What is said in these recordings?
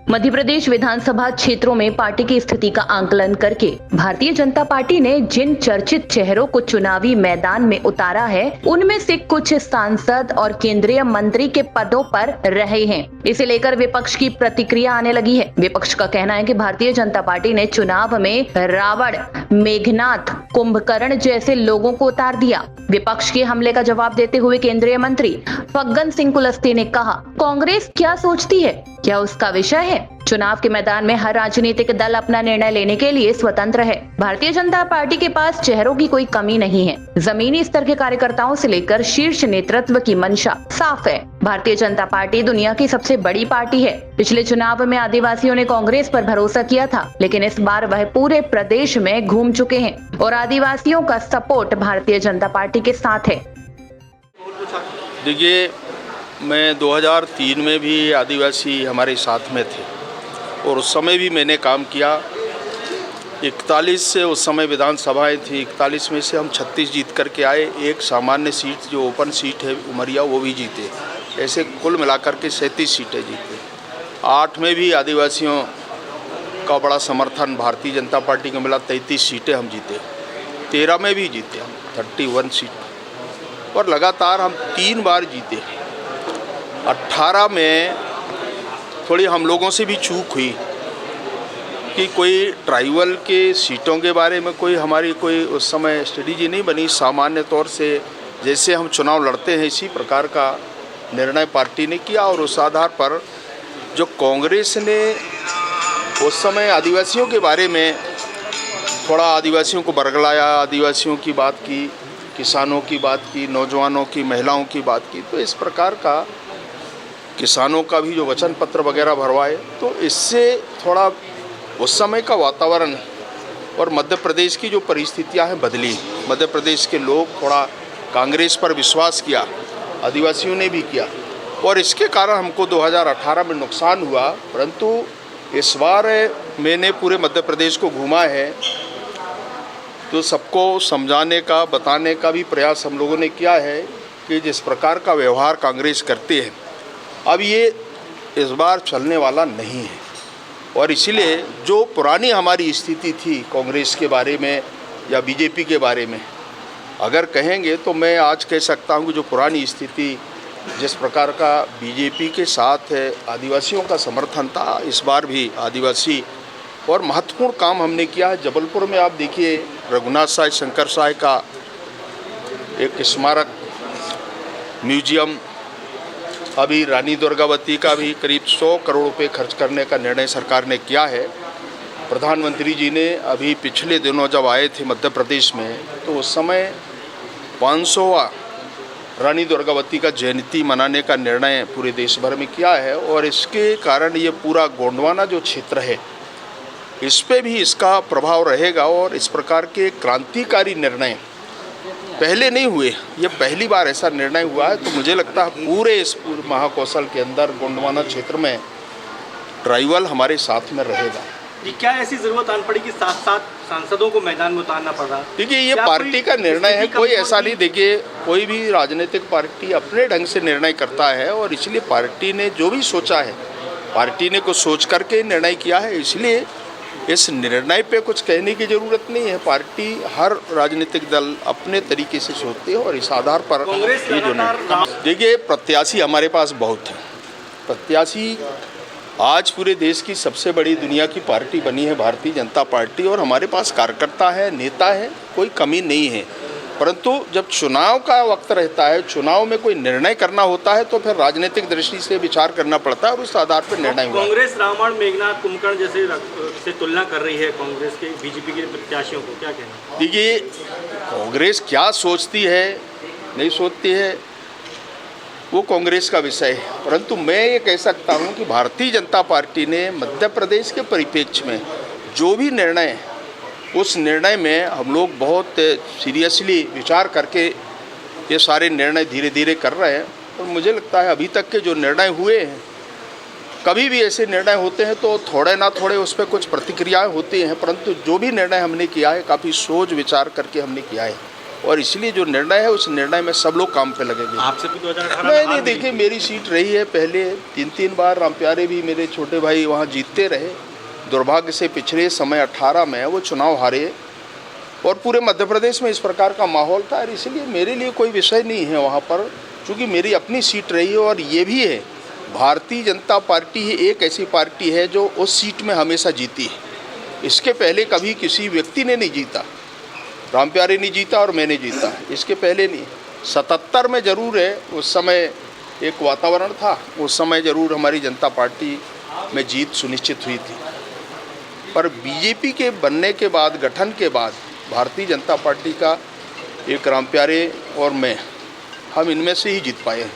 मध्य प्रदेश विधानसभा क्षेत्रों में पार्टी की स्थिति का आंकलन करके भारतीय जनता पार्टी ने जिन चर्चित चेहरों को चुनावी मैदान में उतारा है, उनमें से कुछ सांसद और केंद्रीय मंत्री के पदों पर रहे हैं। इसे लेकर विपक्ष की प्रतिक्रिया आने लगी है। विपक्ष का कहना है कि भारतीय जनता पार्टी ने चुनाव में रावण, मेघनाथ, कुंभकर्ण जैसे लोगों को उतार दिया। विपक्ष के हमले का जवाब देते हुए केंद्रीय मंत्री फग्गन सिंह कुलस्ते ने कहा, कांग्रेस क्या सोचती है, क्या उसका विषय है? चुनाव के मैदान में हर राजनीतिक दल अपना निर्णय लेने के लिए स्वतंत्र है। भारतीय जनता पार्टी के पास चेहरों की कोई कमी नहीं है। जमीनी स्तर के कार्यकर्ताओं से लेकर शीर्ष नेतृत्व की मंशा साफ है। भारतीय जनता पार्टी दुनिया की सबसे बड़ी पार्टी है। पिछले चुनाव में आदिवासियों ने कांग्रेस पर भरोसा किया था, लेकिन इस बार वह पूरे प्रदेश में घूम चुके हैं और आदिवासियों का सपोर्ट भारतीय जनता पार्टी के साथ है। देखिए, मैं 2003 में भी आदिवासी हमारे साथ में थे और उस समय भी मैंने काम किया। 41 से उस समय विधानसभाएं थी, 41 में से हम 36 जीत करके आए। एक सामान्य सीट जो ओपन सीट है उमरिया, वो भी जीते। ऐसे कुल मिलाकर के 37 सीटें जीते। 8 में भी आदिवासियों का बड़ा समर्थन भारतीय जनता पार्टी को मिला, 33 सीटें हम जीते। 13 में भी जीते हम 31 सीट और लगातार हम 3 बार जीते। 18 में थोड़ी हम लोगों से भी चूक हुई कि कोई ट्राइबल के सीटों के बारे में हमारी कोई उस समय स्ट्रेटजी नहीं बनी। सामान्य तौर से जैसे हम चुनाव लड़ते हैं इसी प्रकार का निर्णय पार्टी ने किया और उस आधार पर जो कांग्रेस ने उस समय आदिवासियों के बारे में थोड़ा आदिवासियों को बरगलाया, आदिवासियों की बात की, किसानों की बात की, नौजवानों की, महिलाओं की बात की, तो इस प्रकार का किसानों का भी जो वचन पत्र वगैरह भरवाए, तो इससे थोड़ा उस समय का वातावरण और मध्य प्रदेश की जो परिस्थितियां हैं बदली। मध्य प्रदेश के लोग थोड़ा कांग्रेस पर विश्वास किया, आदिवासियों ने भी किया और इसके कारण हमको 2018 में नुकसान हुआ। परंतु इस बार मैंने पूरे मध्य प्रदेश को घूमा है तो सबको समझाने का, बताने का भी प्रयास हम लोगों ने किया है कि जिस प्रकार का व्यवहार कांग्रेस करती है अब ये इस बार चलने वाला नहीं है। और इसीलिए जो पुरानी हमारी स्थिति थी कांग्रेस के बारे में या बीजेपी के बारे में अगर कहेंगे तो मैं आज कह सकता हूँ कि जो पुरानी स्थिति जिस प्रकार का बीजेपी के साथ आदिवासियों का समर्थन था, इस बार भी आदिवासी और महत्वपूर्ण काम हमने किया है। जबलपुर में आप देखिए रघुनाथ साय शंकर साय का एक स्मारक म्यूजियम, अभी रानी दुर्गावती का भी करीब 100 करोड़ रुपए खर्च करने का निर्णय सरकार ने किया है। प्रधानमंत्री जी ने अभी पिछले दिनों जब आए थे मध्य प्रदेश में तो उस समय 500वां रानी दुर्गावती का जयंती मनाने का निर्णय पूरे देश भर में किया है और इसके कारण ये पूरा गोंडवाना जो क्षेत्र है इस पे भी इसका प्रभाव रहेगा। और इस प्रकार के क्रांतिकारी निर्णय पहले नहीं हुए, ये पहली बार ऐसा निर्णय हुआ है। तो मुझे लगता है पूरे इस महाकौशल के अंदर गोंडवाना क्षेत्र में ट्राइबल हमारे साथ में रहेगा। जी, क्या ऐसी जरूरत आन पड़ी कि साथ साथ सांसदों को मैदान में उतारना पड़ रहा? देखिए, ये पार्टी का निर्णय है, कोई ऐसा नहीं। देखिए, कोई भी राजनीतिक पार्टी अपने ढंग से निर्णय करता है और इसलिए पार्टी ने जो भी सोचा है, पार्टी ने कुछ सोच करके निर्णय किया है, इसलिए इस निर्णय पे कुछ कहने की ज़रूरत नहीं है। पार्टी हर राजनीतिक दल अपने तरीके से सोचती है और इस आधार पर ये जो देखिए, प्रत्याशी हमारे पास बहुत है। प्रत्याशी आज पूरे देश की सबसे बड़ी दुनिया की पार्टी बनी है भारतीय जनता पार्टी और हमारे पास कार्यकर्ता है, नेता है, कोई कमी नहीं है। परंतु जब चुनाव का वक्त रहता है, चुनाव में कोई निर्णय करना होता है तो फिर राजनीतिक दृष्टि से विचार करना पड़ता है और उस आधार पर निर्णय हुआ। कांग्रेस रावण, मेघनाथ, कुंभकर्ण जैसे से तुलना कर रही है कांग्रेस के बीजेपी के प्रत्याशियों को, क्या कहना? देखिए, कांग्रेस क्या सोचती है नहीं सोचती है वो कांग्रेस का विषय है। परंतु मैं ये कह सकता हूँ कि भारतीय जनता पार्टी ने मध्य प्रदेश के परिप्रेक्ष्य में जो भी निर्णय है उस निर्णय में हम लोग बहुत सीरियसली विचार करके ये सारे निर्णय धीरे धीरे कर रहे हैं। और मुझे लगता है अभी तक के जो निर्णय हुए हैं, कभी भी ऐसे निर्णय होते हैं तो थोड़े ना थोड़े उस पर कुछ प्रतिक्रियाएं होती हैं, परंतु जो भी निर्णय हमने किया है काफ़ी सोच विचार करके हमने किया है। और इसलिए जो निर्णय है उस निर्णय में सब लोग काम पे लगेंगे। आपसे भी 2018 में नहीं हार मिली। देखिए, मेरी सीट रही है पहले 3 बार, रामप्यारे भी मेरे छोटे भाई वहाँ जीतते रहे। दुर्भाग्य से पिछले समय 18 में वो चुनाव हारे और पूरे मध्य प्रदेश में इस प्रकार का माहौल था, और इसलिए मेरे लिए कोई विषय नहीं है वहाँ पर, क्योंकि मेरी अपनी सीट रही है। और ये भी है, भारतीय जनता पार्टी ही एक ऐसी पार्टी है जो उस सीट में हमेशा जीती है। इसके पहले कभी किसी व्यक्ति ने नहीं जीता, रामप्यारे ने जीता और मैंने जीता, इसके पहले नहीं। 77 में ज़रूर है, उस समय एक वातावरण था, उस समय ज़रूर हमारी जनता पार्टी में जीत सुनिश्चित हुई थी। पर बीजेपी के बनने के बाद, गठन के बाद, भारतीय जनता पार्टी का एक रामप्यारे और मैं, हम इनमें से ही जीत पाए हैं।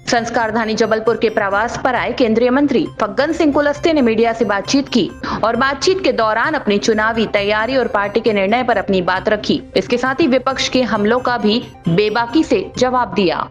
संस्कारधानी जबलपुर के प्रवास पर आए केंद्रीय मंत्री फग्गन सिंह कुलस्ते ने मीडिया से बातचीत की और बातचीत के दौरान अपनी चुनावी तैयारी और पार्टी के निर्णय पर अपनी बात रखी। इसके साथ ही विपक्ष के हमलों का भी बेबाकी से जवाब दिया।